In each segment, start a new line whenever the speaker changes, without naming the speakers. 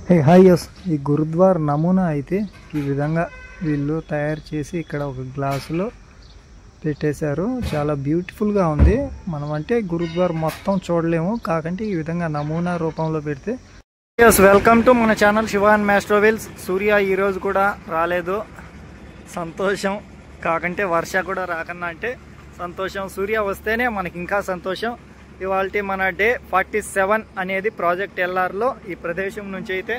Hi yes ఈ గురుద్వార్ నమూనా అయితే ఈ విధంగా వీళ్ళు తయారు చేసి ఇక్కడ ఒక గ్లాసులో పెట్టేశారు. చాలా బ్యూటిఫుల్గా ఉంది. మనం అంటే గురుద్వార్ మొత్తం చూడలేము, కాకంటే ఈ విధంగా నమూనా రూపంలో పెడితే. యస్, వెల్కమ్ టు మన ఛానల్ శివ అండ్ మ్యాస్ట్రోవిల్స్. సూర్య ఈరోజు కూడా రాలేదు, సంతోషం. కాకంటే వర్ష కూడా రాకన్నా అంటే సంతోషం. సూర్య వస్తేనే మనకి ఇంకా సంతోషం. ఇవాళ మన డే 47 అనేది ప్రాజెక్ట్ ఎల్ఆర్లో ఈ ప్రదేశం నుంచి అయితే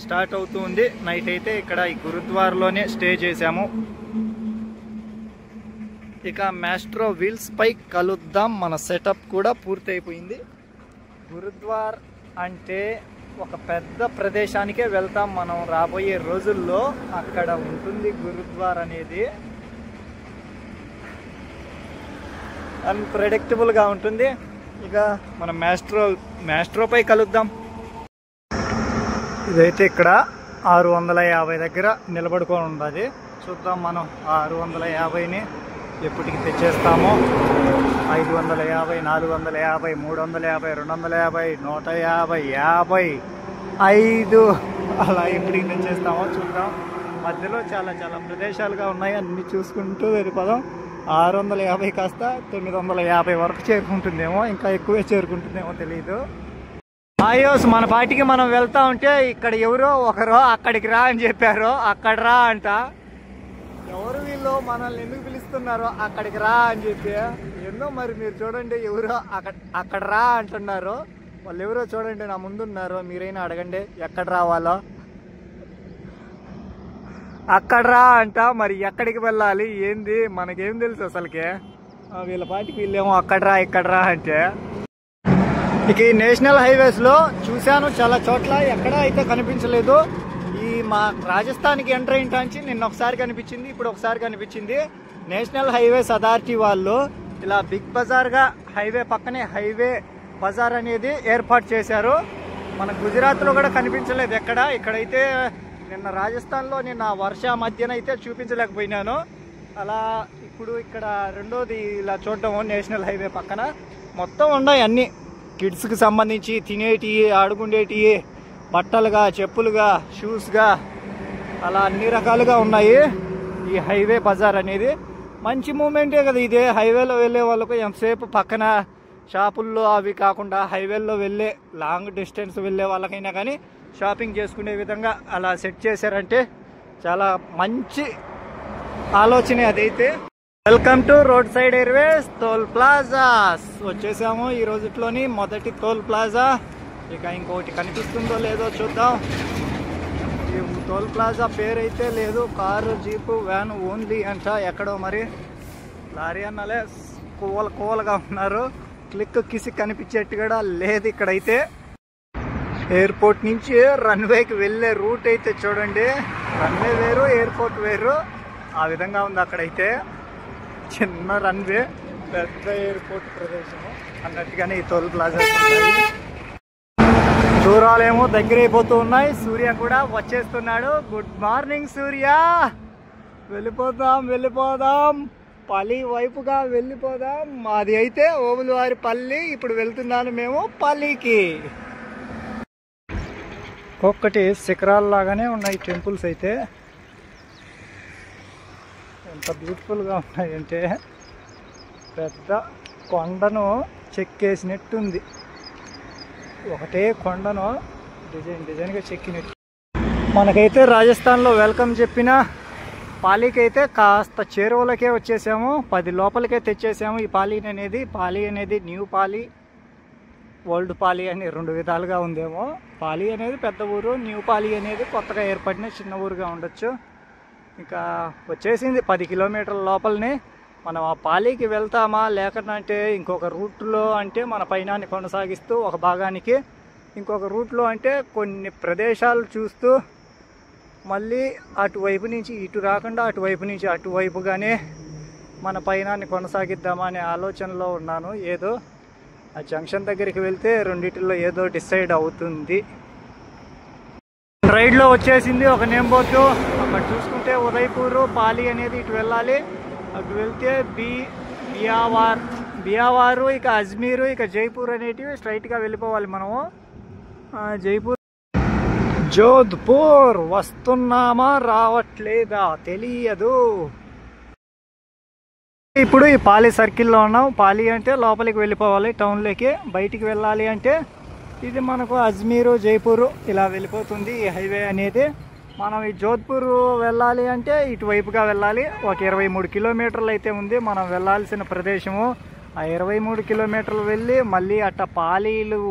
స్టార్ట్ అవుతుంది. నైట్ అయితే ఇక్కడ ఈ గురుద్వార్లోనే స్టే చేసాము. ఇక మ్యాస్ట్రో వీల్స్ పై కలుద్దాం. మన సెటప్ కూడా పూర్తి అయిపోయింది. గురుద్వార్ అంటే ఒక పెద్ద ప్రదేశానికే వెళ్తాం మనం రాబోయే రోజుల్లో. అక్కడ ఉంటుంది గురుద్వార్ అనేది. అన్ప్రెడిక్టబుల్గా ఉంటుంది. ఇక మనం మ్యాస్ట్రోపై కలుద్దాం. ఇదైతే ఇక్కడ 650 దగ్గర నిలబడుకొని ఉంటుంది. చూద్దాం మనం 650ని ఎప్పటికి తెచ్చేస్తామో. 550, 450, 350, 250, 150, 50, 5 అలా ఎప్పటికి తెచ్చేస్తామో చూద్దాం. మధ్యలో చాలా చాలా ప్రదేశాలుగా ఉన్నాయి, అన్ని చూసుకుంటూ వెళ్ళిపోదాం. 650 కాస్త 950 వరకు చేరుకుంటుందేమో, ఇంకా ఎక్కువే చేరుకుంటుందేమో తెలియదు. ఆయోస్, మన పార్టీకి మనం వెళ్తా ఉంటే ఇక్కడ ఎవరో ఒకరు అక్కడికి రా అని చెప్పారు. అక్కడ రా అంట. ఎవరు వీళ్ళు మనల్ని ఎందుకు పిలుస్తున్నారో అక్కడికి రా అని చెప్పి? ఎన్నో మరి మీరు చూడండి, ఎవరో అక్కడ రా అంటున్నారు. వాళ్ళు ఎవరో చూడండి, నా ముందున్నారు. మీరైనా అడగండి ఎక్కడ రావాలో. అక్కడ రా అంట. మరి ఎక్కడికి వెళ్ళాలి ఏంది మనకేం తెలుసు అసలుకే. వీళ్ళ పాటికి వీళ్ళేమో అక్కడ రా ఇక్కడ రా అంటే. ఇక ఈ నేషనల్ హైవేస్లో చూశాను చాలా చోట్ల, ఎక్కడా అయితే కనిపించలేదు. ఈ మా రాజస్థాన్కి ఎంటర్ అయ్యింటాంచి నిన్న ఒకసారి కనిపించింది, ఇప్పుడు ఒకసారి కనిపించింది. నేషనల్ హైవేస్ అథారిటీ వాళ్ళు ఇలా బిగ్ బజార్గా హైవే పక్కనే హైవే బజార్ అనేది ఏర్పాటు చేశారు. మన గుజరాత్లో కూడా కనిపించలేదు ఎక్కడ. ఇక్కడైతే నిన్న రాజస్థాన్లో నిన్న వర్ష మధ్యన అయితే చూపించలేకపోయినాను. అలా ఇప్పుడు ఇక్కడ రెండోది ఇలా చూడడం నేషనల్ హైవే పక్కన మొత్తం ఉన్నాయి అన్నీ. కిడ్స్కి సంబంధించి తినేటి, ఆడుకుండేటి, బట్టలుగా, చెప్పులుగా, షూస్గా, అలా అన్ని రకాలుగా ఉన్నాయి ఈ హైవే బజార్ అనేది. మంచి మూమెంటే కదా ఇదే. హైవేలో వెళ్ళే వాళ్ళకు ఎంతసేపు పక్కన షాపుల్లో అవి కాకుండా హైవేల్లో వెళ్ళే లాంగ్ డిస్టెన్స్ వెళ్ళే వాళ్ళకైనా కానీ షాపింగ్ చేసుకునే విధంగా అలా సెట్ చేశారంటే చాలా మంచి ఆలోచనే అదైతే. Welcome to road side airways toll plazas. వచ్చేసాము ఈ రోజుట్లోని మొదటి టోల్ ప్లాజా. ఇక ఇంకొకటి కనిపిస్తుందో లేదో చూద్దాం. ఈ టోల్ ప్లాజా పేరైతే లేదు. కారు, జీపు, వ్యాన్ ఓన్లీ అంట. ఎక్కడో మరి లారీ అన్నలే కోవలుగా ఉన్నారు. క్లిక్ కిసి కనిపించేట్టు కూడా లేదు ఇక్కడైతే. ఎయిర్పోర్ట్ నుంచి రన్వేకి వెళ్ళే రూట్ అయితే చూడండి. రన్వే వేరు, ఎయిర్పోర్ట్ వేరు, ఆ విధంగా ఉంది అక్కడైతే. చిన్న రన్వే, పెద్ద ఎయిర్పోర్ట్ ప్రదేశము అన్నట్టుగానే ఈ టోల్ ప్లాజా. దూరాలేమో దగ్గర అయిపోతూ ఉన్నాయి. సూర్య కూడా వచ్చేస్తున్నాడు. గుడ్ మార్నింగ్ సూర్య. వెళ్ళిపోదాం పల్లి వైపుగా వెళ్ళిపోదాం. మాది అయితే ఓబులవారి పల్లి. ఇప్పుడు వెళ్తున్నాను మేము పల్లికి. ఒక్కొక్కటి శిఖరాల్లాగానే ఉన్నాయి టెంపుల్స్ అయితే. ఎంత బ్యూటిఫుల్గా ఉన్నాయంటే పెద్ద కొండను చెక్కేసినట్టుంది. ఒకటే కొండను డిజైన్గా చెక్కినట్టు. మనకైతే రాజస్థాన్లో వెల్కమ్ చెప్పిన పాలీకి అయితే కాస్త చేరువలకే వచ్చేసాము. 10 లోపలికే తెచ్చేసాము. ఈ పాలీ అనేది న్యూ పాలీ, ఓల్డ్ పాలీ అని 2 విధాలుగా ఉందేమో. పాలీ అనేది పెద్ద ఊరు, న్యూ పాలీ అనేది కొత్తగా ఏర్పడిన చిన్న ఊరుగా ఉండొచ్చు. ఇంకా వచ్చేసింది 10 కిలోమీటర్ల లోపలనే. మనం ఆ పాలీకి వెళ్తామా లేకపోతే ఇంకొక రూట్లో అంటే మన పయనాన్ని కొనసాగిస్తూ ఒక భాగానికి, ఇంకొక రూట్లో అంటే కొన్ని ప్రదేశాలు చూస్తూ మళ్ళీ అటువైపు నుంచి ఇటు రాకుండా అటువైపు నుంచి అటువైపుగానే మన పయనాన్ని కొనసాగిద్దామా అనే ఆలోచనలో ఉన్నాను. ఏదో ఆ జంక్షన్ దగ్గరికి వెళ్తే రెండిటిలో ఏదో డిసైడ్ అవుతుంది. రైడ్లో వచ్చేసింది ఒక నేమ్ బోర్డు. అక్కడ చూసుకుంటే ఉదయపూర్, పాలీ అనేది ఇటు వెళ్ళాలి. అటు వెళ్తే బియావారు, ఇక అజ్మీరు, ఇక జైపూర్ అనేటివి స్ట్రైట్గా వెళ్ళిపోవాలి మనము. జైపూర్ జోధ్పూర్ వస్తున్నామా రావట్లేదా తెలియదు. ఇప్పుడు ఈ పాలి సర్కిల్లో ఉన్నాం. పాలి అంటే లోపలికి వెళ్ళిపోవాలి టౌన్లోకి. బయటికి వెళ్ళాలి అంటే ఇది మనకు అజ్మీరు జైపూరు ఇలా వెళ్ళిపోతుంది ఈ హైవే అనేది. మనం ఈ జోధ్పూర్ వెళ్ళాలి అంటే ఇటువైపుగా వెళ్ళాలి. ఒక 23 కిలోమీటర్లు అయితే ఉంది మనం వెళ్ళాల్సిన ప్రదేశము. ఆ 23 కిలోమీటర్లు వెళ్ళి మళ్ళీ అట్ట పాలీలు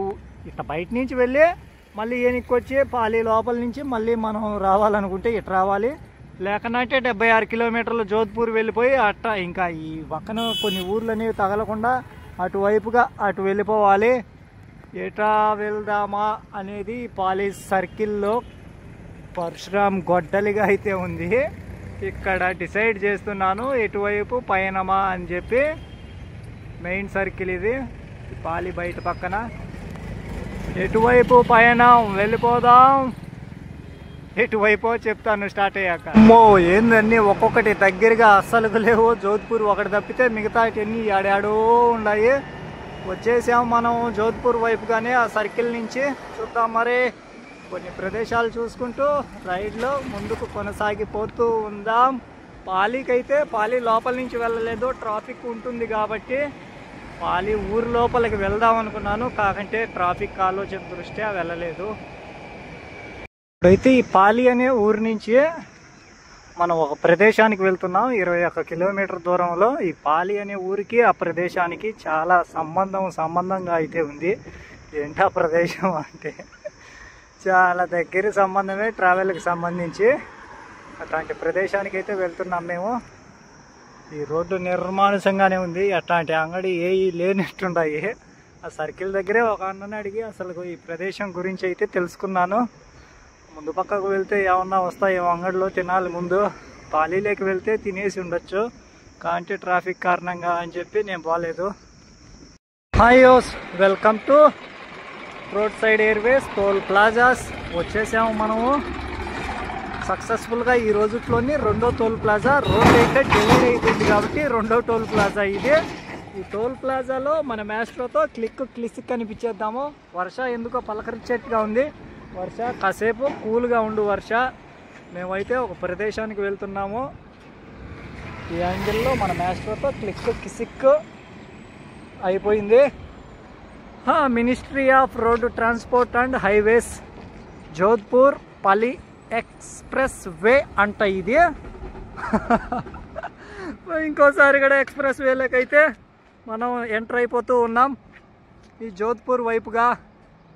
ఇట్ట బయట నుంచి వెళ్ళి మళ్ళీ ఏనికి వచ్చి పాలి లోపల నుంచి మళ్ళీ మనం రావాలనుకుంటే ఇటు రావాలి. లేకనంటే 76 కిలోమీటర్లు జోధ్పూర్ వెళ్ళిపోయి అట్ట ఇంకా ఈ పక్కన కొన్ని ఊర్లు అనేవి తగలకుండా అటువైపుగా అటు వెళ్ళిపోవాలి. ఎటా వెళ్దామా అనేది పాలి సర్కిల్లో పరశురామ్ గొడ్డలిగా అయితే ఉంది. ఇక్కడ డిసైడ్ చేస్తున్నాను ఎటువైపు పయనమా అని చెప్పి. మెయిన్ సర్కిల్ ఇది పాలి బయట పక్కన. ఎటువైపు పయనం వెళ్ళిపోదాం. ఎటువైపు చెప్తాను స్టార్ట్ అయ్యాక. అమ్మో ఏందన్నీ ఒక్కొక్కటి దగ్గరగా అస్సలు లేవు. జోధ్పూర్ ఒకటి తప్పితే మిగతా అన్ని ఆడాడో ఉన్నాయి. వచ్చేసాం మనం జోధ్పూర్ వైపుగానే ఆ సర్కిల్ నుంచి. చూద్దాం మరి కొన్ని ప్రదేశాలు చూసుకుంటూ రైడ్లో ముందుకు కొనసాగిపోతూ ఉందాం. పాలీకైతే పాలి లోపల నుంచి వెళ్ళలేదు, ట్రాఫిక్ ఉంటుంది కాబట్టి పాలి ఊరు లోపలికి వెళ్దాం అనుకున్నాను. కాకంటే ట్రాఫిక్ ఆలోచన దృష్ట్యా వెళ్ళలేదు. ఇప్పుడైతే ఈ పాలి అనే ఊరు నుంచి మనం ఒక ప్రదేశానికి వెళ్తున్నాం. 21 కిలోమీటర్ దూరంలో. ఈ పాలి అనే ఊరికి ఆ ప్రదేశానికి చాలా సంబంధంగా అయితే ఉంది. ఏంటా ప్రదేశం అంటే చాలా దగ్గర సంబంధమే ట్రావెల్కి సంబంధించి. అట్లాంటి ప్రదేశానికి అయితే వెళ్తున్నాం మేము. ఈ రోడ్డు నిర్మానుషంగానే ఉంది. అట్లాంటి అంగడి ఏవి లేనట్టున్నాయి. ఆ సర్కిల్ దగ్గరే ఒక అన్నని అడిగి అసలు ఈ ప్రదేశం గురించి అయితే తెలుసుకున్నాను. ముందు పక్కకు వెళ్తే ఏమన్నా వస్తాయో అంగడిలో తినాలి. ముందు పాలీలోకి వెళ్తే తినేసి ఉండొచ్చు, కాంటే ట్రాఫిక్ కారణంగా అని చెప్పి నేను పోలేదు. హాయ్ యోస్, welcome to road side airways toll plazas. వచ్చేసాము మనము సక్సెస్ఫుల్గా. ఈ రోజుట్లోని రెండో టోల్ ప్లాజా. రోడ్ అయితే డివైడ్ అయిపోయింది కాబట్టి రెండో టోల్ ప్లాజా ఇది. ఈ టోల్ ప్లాజాలో మన మ్యాస్ట్రోతో క్లిక్ కనిపించేద్దాము. వర్ష ఎందుకో పలకరించేట్టుగా ఉంది. వర్ష కాసేపు కూల్గా ఉండు వర్ష. మేమైతే ఒక ప్రదేశానికి వెళ్తున్నాము. ఈ యాంగిల్లో మన మ్యాస్ట్రోతో క్లిక్ అయిపోయింది. Ministry of road transport and highways Jodhpur పాలి ఎక్స్ప్రెస్ వే అంట ఇది. ఇంకోసారి కూడా ఎక్స్ప్రెస్ వేలోకైతే మనం ఎంటర్ అయిపోతూ ఉన్నాం ఈ జోధ్పూర్ వైపుగా.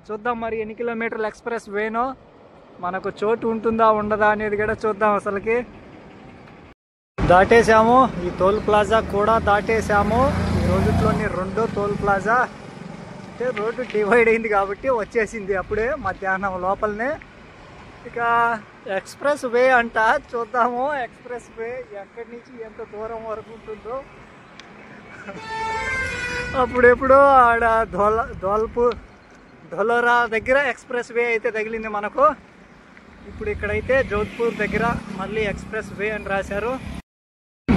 చూద్దాం మరి ఎన్ని కిలోమీటర్లు ఎక్స్ప్రెస్ వేనో, మనకు చోటు ఉంటుందా ఉండదా అనేది కూడా చూద్దాం. అసలుకి దాటేసాము. ఈ టోల్ ప్లాజా కూడా దాటేసాము. ఈ రోజుట్లోని రెండో టోల్ ప్లాజా. అంటే రోడ్డు డివైడ్ అయింది కాబట్టి వచ్చేసింది అప్పుడే మధ్యాహ్నం లోపలనే. ఇక ఎక్స్ప్రెస్ వే అంట. చూద్దాము ఎక్స్ప్రెస్ వే ఎక్కడి నుంచి ఎంత దూరం వరకు ఉంటుందో. అప్పుడెప్పుడు ఆడ ధోలరా దగ్గర ఎక్స్ప్రెస్ వే అయితే తగిలింది మనకు. ఇప్పుడు ఇక్కడైతే జోధ్పూర్ దగ్గర మళ్ళీ ఎక్స్ప్రెస్ వే అని రాశారు.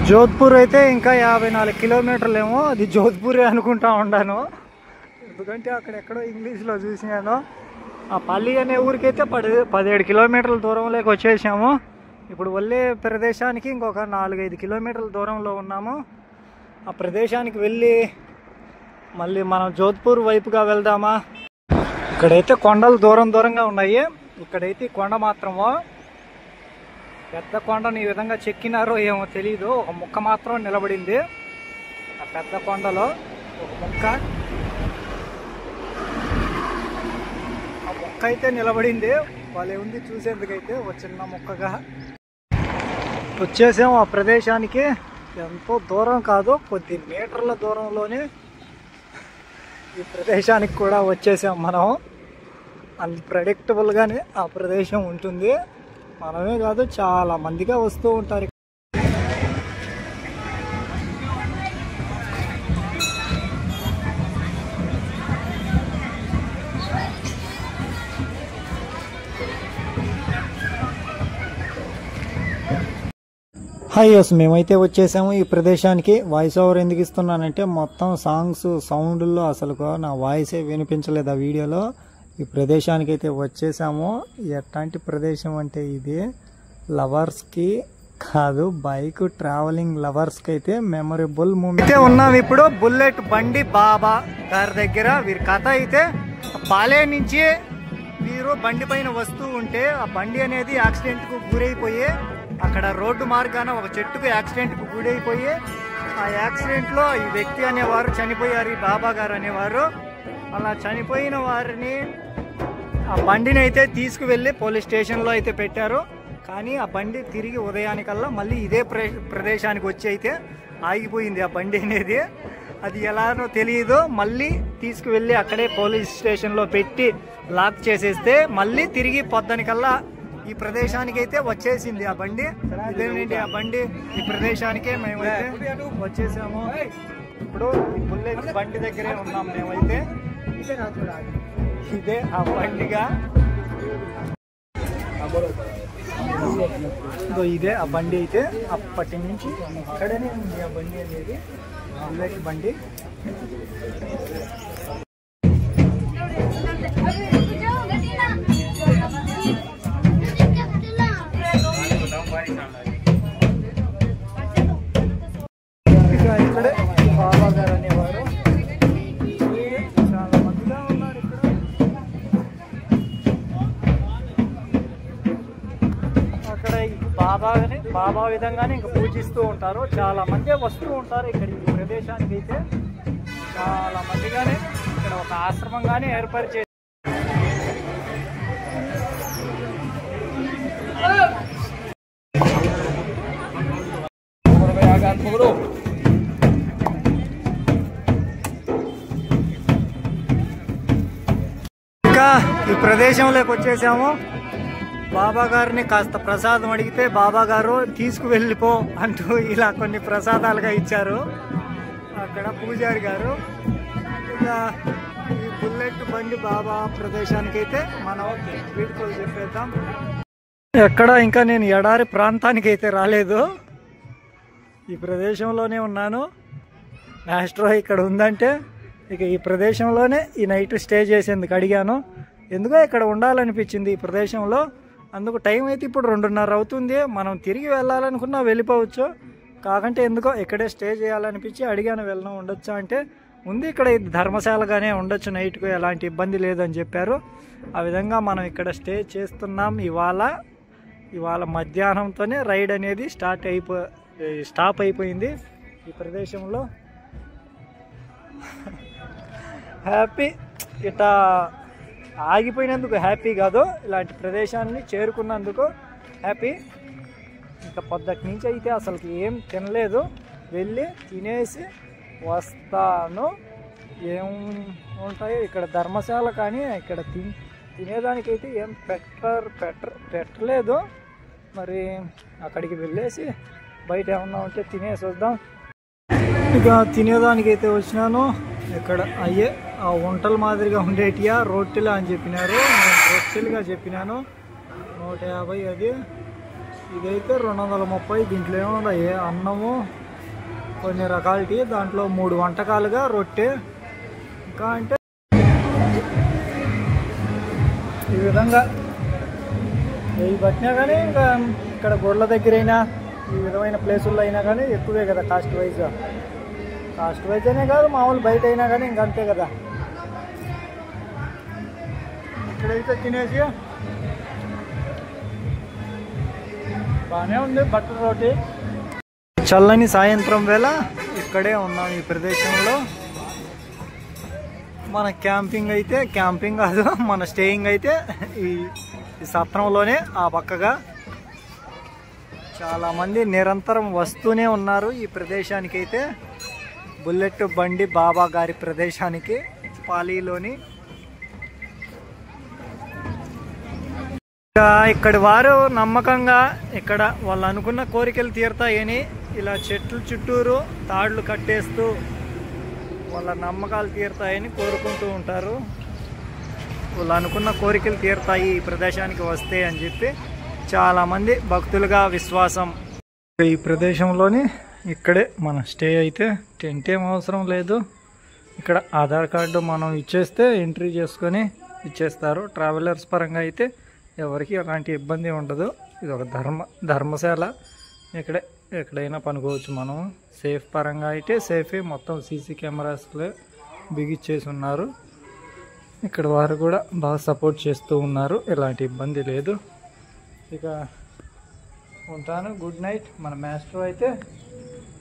జోధ్పూర్ అయితే ఇంకా 54 కిలోమీటర్లు ఏమో. అది జోధ్పూరే అనుకుంటా ఉన్నాను, ఎందుకంటే అక్కడెక్కడో ఇంగ్లీష్లో చూసినాను. ఆ పల్లి అనే ఊరికైతే 17 కిలోమీటర్ల దూరంలోకి వచ్చేసాము. ఇప్పుడు వెళ్ళే ప్రదేశానికి ఇంకొక 4-5 కిలోమీటర్ల దూరంలో ఉన్నాము. ఆ ప్రదేశానికి వెళ్ళి మళ్ళీ మనం జోధ్పూర్ వైపుగా వెళ్దామా. ఇక్కడైతే కొండలు దూరంగా ఉన్నాయి. ఇక్కడైతే కొండ మాత్రము పెద్ద కొండను ఈ విధంగా చెక్కినారో ఏమో తెలీదు. ఒక ముక్క మాత్రం నిలబడింది ఆ పెద్ద కొండలో. ఒక ముక్క అయితే నిలబడింది. వాళ్ళే ఉంది చూసేందుకైతే ఒక చిన్న ముక్కగా. వచ్చేసాము ఆ ప్రదేశానికి. ఎంతో దూరం కాదు, కొద్ది మీటర్ల దూరంలోనే ఈ ప్రదేశానికి కూడా వచ్చేసాం మనం. అన్ప్రెడిక్టబుల్గానే ఆ ప్రదేశం ఉంటుంది. మనమే కాదు చాలా మందిగా వస్తూ ఉంటారు. హాయ్ యోస్, మేమైతే వచ్చేసాము ఈ ప్రదేశానికి. వాయిస్ ఓవర్ ఎందుకు ఇస్తున్నానంటే మొత్తం సాంగ్స్ సౌండ్లో అసలు నా వాయిసే వినిపించలేదు ఆ వీడియోలో. ఈ ప్రదేశానికి అయితే వచ్చేసాము. ఎట్లాంటి ప్రదేశం అంటే ఇది లవర్స్కి కాదు, బైక్ ట్రావెలింగ్ లవర్స్కి అయితే మెమొరబుల్ మూమెంట్ అయితే ఉన్నాం. ఇప్పుడు బుల్లెట్ బండి బాబా గారి దగ్గర వీరి కథ అయితే పాలే నుంచి వీరు బండి పైన వస్తూ ఉంటే ఆ బండి అనేది యాక్సిడెంట్కు గురైపోయి అక్కడ రోడ్డు మార్గాన ఒక చెట్టుకు యాక్సిడెంట్కు గురైపోయి ఆ యాక్సిడెంట్లో ఈ వ్యక్తి అనేవారు చనిపోయారు, ఈ బాబా గారు అనేవారు. అలా చనిపోయిన వారిని ఆ బండిని అయితే తీసుకువెళ్ళి పోలీస్ స్టేషన్లో అయితే పెట్టారు. కానీ ఆ బండి తిరిగి ఉదయానికల్లా మళ్ళీ ఇదే ప్రదేశానికి వచ్చి అయితే ఆగిపోయింది ఆ బండి అనేది. అది ఎలానో తెలియదు. మళ్ళీ తీసుకువెళ్ళి అక్కడే పోలీస్ స్టేషన్లో పెట్టి లాక్ చేసేస్తే మళ్ళీ తిరిగి పొద్దునికల్లా ఈ ప్రదేశానికి అయితే వచ్చేసింది ఆ బండి. ఇదేంటి ఆ బండి ఈ ప్రదేశానికే మేమైతే వచ్చేసాము. ఇప్పుడు ఈ బుల్లెట్ బండి దగ్గరే ఉన్నాం మేమైతే. ఇదే ఆ బండిగా, ఇదే ఆ బండి అయితే అప్పటి నుంచి ఇక్కడనే ఉంది ఆ బండి అనేది, బుల్లెట్ బండి. ఇక్కడే బాబా గారు అనేవారు. చాలా మందిగా ఉన్నారు ఇక్కడ. అక్కడ బాబా విధంగానే ఇంకా పూజిస్తూ ఉంటారు. చాలా మంది వస్తూ ఉంటారు ఇక్కడ ఈ ప్రదేశానికి అయితే. చాలా మందిగానే ఇక్కడ ఒక ఆశ్రమంగానే ఏర్పాటు చేసి ఇంకా ఈ ప్రదేశంలోకి వచ్చేసాము. బాబా గారిని కాస్త ప్రసాదం అడిగితే బాబా గారు తీసుకువెళ్ళిపో అంటూ ఇలా కొన్ని ప్రసాదాలుగా ఇచ్చారు అక్కడ పూజారి గారు. ఇక ఈ బుల్లెట్ బండి బాబా ప్రదేశానికి అయితే మనం వీడుకోలు చెప్పేద్దాం. ఎక్కడ ఇంకా నేను ఎడారి ప్రాంతానికి అయితే రాలేదు, ఈ ప్రదేశంలోనే ఉన్నాను. మ్యాస్ట్రో ఇక్కడ ఉందంటే ఇక ఈ ప్రదేశంలోనే ఈ నైట్ స్టే చేసేందుకు అడిగాను. ఎందుకో ఇక్కడ ఉండాలనిపించింది ఈ ప్రదేశంలో. అందుకు టైం అయితే ఇప్పుడు 2:30 అవుతుంది. మనం తిరిగి వెళ్ళాలనుకున్నా వెళ్ళిపోవచ్చు. కాకంటే ఎందుకో ఇక్కడే స్టే చేయాలనిపించి అడిగాను, వెళ్ళడం ఉండొచ్చా అంటే ఉంది ఇక్కడ ధర్మశాలగానే ఉండొచ్చు, నైట్కు ఎలాంటి ఇబ్బంది లేదని చెప్పారు. ఆ విధంగా మనం ఇక్కడ స్టే చేస్తున్నాం. ఇవాళ మధ్యాహ్నంతోనే రైడ్ అనేది స్టాప్ అయిపోయింది ఈ ప్రదేశంలో. హ్యాపీ ఇట్లా ఆగిపోయినందుకు హ్యాపీ కాదు, ఇలాంటి ప్రదేశాన్ని చేరుకున్నందుకు హ్యాపీ. ఇంకా పొద్దుటి నుంచి అయితే అసలుకి ఏం తినలేదు, వెళ్ళి తినేసి వస్తాను. ఏం ఉంటాయో ఇక్కడ ధర్మశాల, కానీ ఇక్కడ తినేదానికైతే ఏం పెట్టలేదు. మరి అక్కడికి వెళ్ళేసి బయట ఏమన్నా ఉంటే తినేసి వద్దాం. ఇక తినేదానికైతే వచ్చినాను. ఇక్కడ అయ్యే ఆ వంటల మాదిరిగా ఉండేటియా రొట్టెలు అని చెప్పినారు, నేను రొట్టెలుగా చెప్పినాను. 150 అది. ఇదైతే 230. దీంట్లో ఏమున్నాయి, అన్నము, కొన్ని రకాలటి, దాంట్లో 3 వంటకాలుగా రొట్టె. ఇంకా అంటే ఈ విధంగా ఏవి పట్టినా కానీ ఇంకా ఇక్కడ గొడ్ల దగ్గర అయినా ఈ విధమైన ప్లేసుల్లో అయినా కానీ ఎక్కువే కదా కాస్ట్ వైజ్గా. కాస్ట్ వైజ్ అనే కాదు, మామూలు బయట అయినా కానీ ఇంకంతే కదా. ఇక్కడైతే తినేసి బాగానే ఉంది బటర్ రోటీ. చల్లని సాయంత్రం వేళ ఇక్కడే ఉన్నాం ఈ ప్రదేశంలో. మన క్యాంపింగ్ కాదు, మన స్టేయింగ్ అయితే ఈ సత్రంలోనే ఆ పక్కగా. చాలామంది నిరంతరం వస్తూనే ఉన్నారు ఈ ప్రదేశానికి అయితే, బుల్లెట్ బండి బాబా గారి ప్రదేశానికి పాలీలోని. ఇక్కడి వారు నమ్మకంగా ఇక్కడ వాళ్ళు అనుకున్న కోరికలు తీరుతాయని ఇలా చెట్లు చుట్టూరు తాళ్ళు కట్టేస్తూ వాళ్ళ నమ్మకాలు తీరుతాయని కోరుకుంటూ ఉంటారు. వాళ్ళు అనుకున్న కోరికలు తీరుతాయి ఈ ప్రదేశానికి వస్తే అని చెప్పి చాలామంది భక్తులుగా విశ్వాసం. ఈ ప్రదేశంలోని ఇక్కడే మన స్టే అయితే. టెంట్ ఏం అవసరం లేదు, ఇక్కడ ఆధార్ కార్డు మనం ఇచ్చేస్తే ఎంట్రీ చేసుకొని ఇచ్చేస్తారు. ట్రావెలర్స్ పరంగా అయితే ఎవరికి ఎలాంటి ఇబ్బంది ఉండదు. ఇది ఒక ధర్మశాల, ఎక్కడైనా పనుకోవచ్చు మనం. సేఫ్ పరంగా అయితే సేఫే, మొత్తం సీసీ కెమెరాస్లో బిగిచ్చేసి ఉన్నారు. ఇక్కడ వారు కూడా బాగా సపోర్ట్ చేస్తూ ఉన్నారు, ఎలాంటి ఇబ్బంది లేదు. ఇక ఉంటాను, గుడ్ నైట్. మన మాస్టర్ అయితే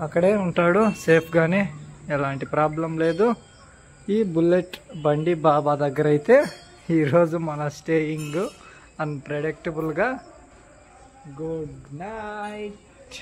అక్కడే ఉంటాడు సేఫ్గానే, ఎలాంటి ప్రాబ్లం లేదు. ఈ బుల్లెట్ బండి బాబా దగ్గర అయితే ఈరోజు మన స్టేయింగ్ అన్ప్రెడిక్టబుల్గా. Good night.